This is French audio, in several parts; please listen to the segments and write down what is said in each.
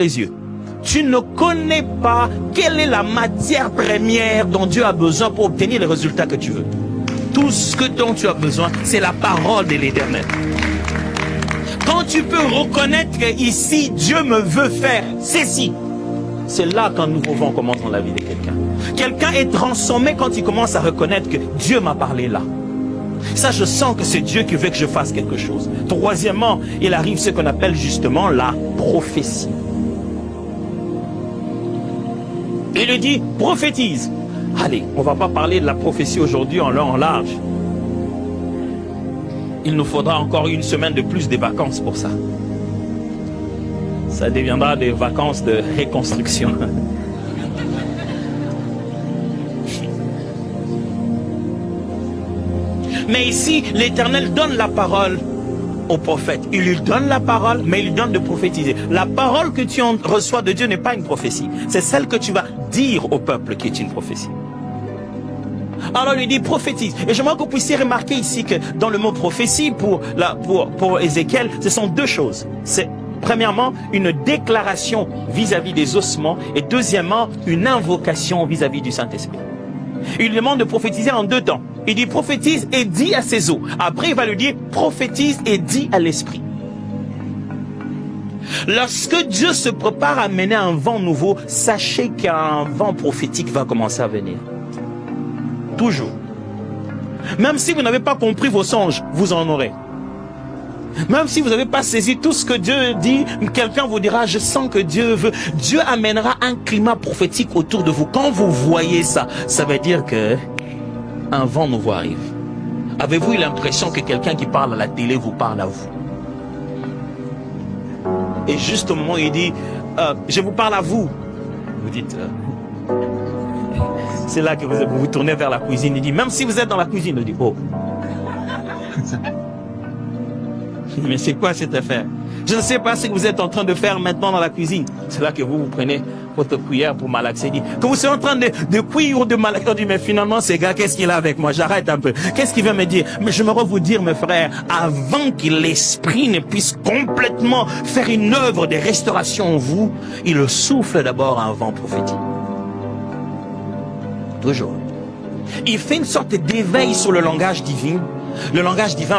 les yeux. Tu ne connais pas quelle est la matière première dont Dieu a besoin pour obtenir les résultats que tu veux. Tout ce dont tu as besoin, c'est la parole de l'Éternel. Quand tu peux reconnaître que ici, Dieu me veut faire ceci, c'est là qu'un nouveau vent commence dans la vie de quelqu'un. Quelqu'un est transformé quand il commence à reconnaître que Dieu m'a parlé là. Ça, je sens que c'est Dieu qui veut que je fasse quelque chose. Troisièmement, il arrive ce qu'on appelle justement la prophétie. Il lui dit, prophétise. Allez, on ne va pas parler de la prophétie aujourd'hui en long, en large. Il nous faudra encore une semaine de plus de vacances pour ça. Ça deviendra des vacances de reconstruction. Mais ici, l'Éternel donne la parole au prophète. Il lui donne la parole, mais il lui donne de prophétiser. La parole que tu reçois de Dieu n'est pas une prophétie. C'est celle que tu vas dire au peuple qui est une prophétie. Alors il lui dit prophétise. Et j'aimerais que vous puissiez remarquer ici que dans le mot prophétie pour Ézéchiel, ce sont deux choses. C'est premièrement une déclaration vis-à-vis des ossements et deuxièmement une invocation vis-à-vis du Saint-Esprit. Il lui demande de prophétiser en deux temps. Il dit prophétise et dit à ses os. Après il va lui dire prophétise et dit à l'esprit. Lorsque Dieu se prépare à mener un vent nouveau, sachez qu'un vent prophétique va commencer à venir. Toujours. Même si vous n'avez pas compris vos songes, vous en aurez. Même si vous n'avez pas saisi tout ce que Dieu dit, quelqu'un vous dira, je sens que Dieu veut. Dieu amènera un climat prophétique autour de vous. Quand vous voyez ça, ça veut dire que un vent nouveau arrive. Avez-vous eu l'impression que quelqu'un qui parle à la télé vous parle à vous? Et juste au moment où il dit, je vous parle à vous, vous dites, c'est là que vous vous tournez vers la cuisine. Il dit, même si vous êtes dans la cuisine, il dit, oh. Mais c'est quoi cette affaire? Je ne sais pas ce que vous êtes en train de faire maintenant dans la cuisine. C'est là que vous prenez votre cuillère pour malaxer. Il dit, que vous êtes en train de cuire ou de malaxer. On dit, mais finalement, ce gars, qu'est-ce qu'il a avec moi? J'arrête un peu. Qu'est-ce qu'il veut me dire? Mais j'aimerais vous dire, mes frères, avant que l'esprit ne puisse complètement faire une œuvre de restauration en vous, il souffle d'abord un vent prophétique. Toujours. Il fait une sorte d'éveil sur le langage divin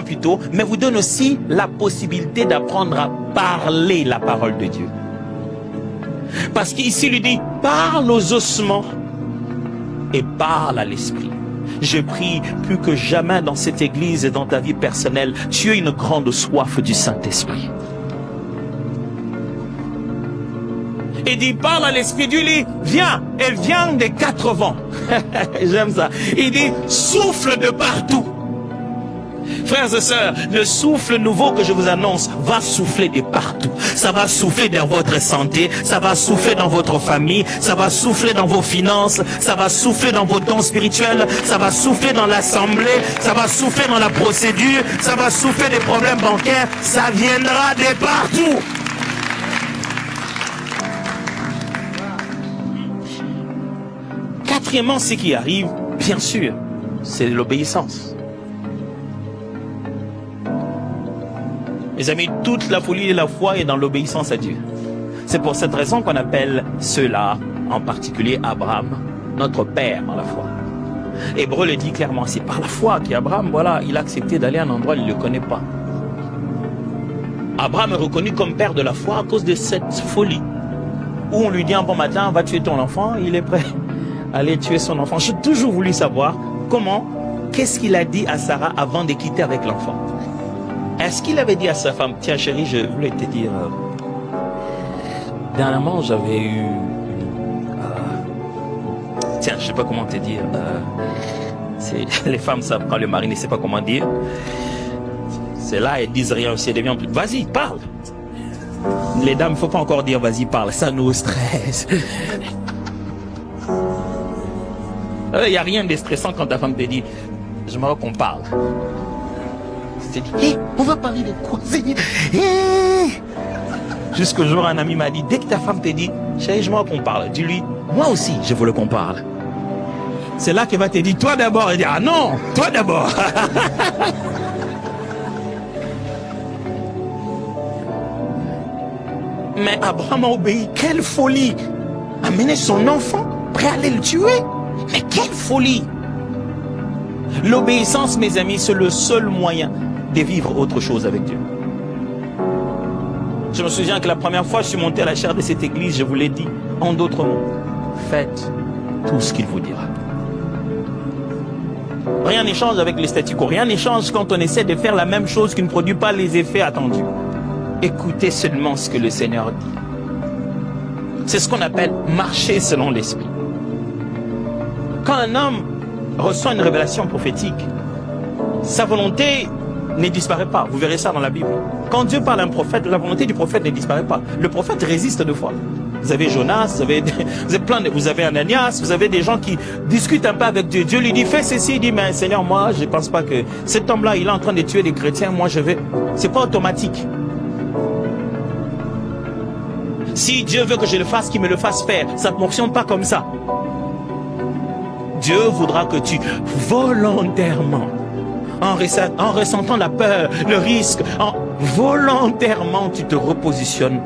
plutôt, mais vous donne aussi la possibilité d'apprendre à parler la parole de Dieu. Parce qu'ici il lui dit, parle aux ossements et parle à l'esprit. Je prie plus que jamais dans cette église et dans ta vie personnelle, tu as une grande soif du Saint-Esprit. Il dit, parle à l'esprit, Dieu dit, viens, et vient des quatre vents. J'aime ça. Il dit, souffle de partout. Frères et sœurs, le souffle nouveau que je vous annonce va souffler de partout. Ça va souffler dans votre santé, ça va souffler dans votre famille, ça va souffler dans vos finances, ça va souffler dans vos dons spirituels, ça va souffler dans l'assemblée, ça va souffler dans la procédure, ça va souffler des problèmes bancaires, ça viendra de partout. Quatrièmement, ce qui arrive, bien sûr, c'est l'obéissance. Mes amis, toute la folie de la foi est dans l'obéissance à Dieu. C'est pour cette raison qu'on appelle ceux-là, en particulier Abraham, notre père dans la foi. Hébreu le dit clairement, c'est par la foi qu'Abraham, voilà, il a accepté d'aller à un endroit où il ne le connaît pas. Abraham est reconnu comme père de la foi à cause de cette folie. Où on lui dit un bon matin, va tuer ton enfant, il est prêt à aller tuer son enfant. J'ai toujours voulu savoir comment, qu'est-ce qu'il a dit à Sarah avant de quitter avec l'enfant. Est-ce qu'il avait dit à sa femme, tiens chérie, je voulais te dire, dernièrement j'avais eu, tiens, je sais pas comment te dire, les femmes savent quand le mari ne sait pas comment dire, c'est là, elles disent rien aussi, elles deviennent plus, vas-y, parle. Les dames, il ne faut pas encore dire, vas-y, parle, ça nous stresse. Il n'y a rien de stressant quand ta femme te dit, j'aimerais qu'on parle. Dit, hey, on va parler de quoi? Hey. Jusqu'au jour, un ami m'a dit, dès que ta femme te dit, chérie, je veux qu'on parle, dis-lui, moi aussi, je voulais qu'on parle. C'est là qu'elle va te dire, toi d'abord. Elle dit, ah non, toi d'abord. Mais Abraham a obéi. Quelle folie! Amener son enfant, prêt à aller le tuer. Mais quelle folie! L'obéissance, mes amis, c'est le seul moyen de vivre autre chose avec Dieu. Je me souviens que la première fois que je suis monté à la chaire de cette église, je vous l'ai dit, en d'autres mots, faites tout ce qu'il vous dira. Rien n'échange avec les statu quo, rien n'échange quand on essaie de faire la même chose qui ne produit pas les effets attendus. Écoutez seulement ce que le Seigneur dit. C'est ce qu'on appelle marcher selon l'esprit. Quand un homme reçoit une révélation prophétique, sa volonté ne disparaît pas. Vous verrez ça dans la Bible. Quand Dieu parle à un prophète, la volonté du prophète ne disparaît pas. Le prophète résiste deux fois. Vous avez Jonas, vous avez Ananias, vous avez des gens qui discutent un peu avec Dieu. Dieu lui dit, fais ceci, il dit, mais Seigneur, moi, je ne pense pas que cet homme-là, il est en train de tuer des chrétiens, moi je vais. C'est pas automatique. Si Dieu veut que je le fasse, qu'il me le fasse faire. Ça ne fonctionne pas comme ça. Dieu voudra que tu, volontairement, en ressentant la peur, le risque, volontairement, tu te repositionnes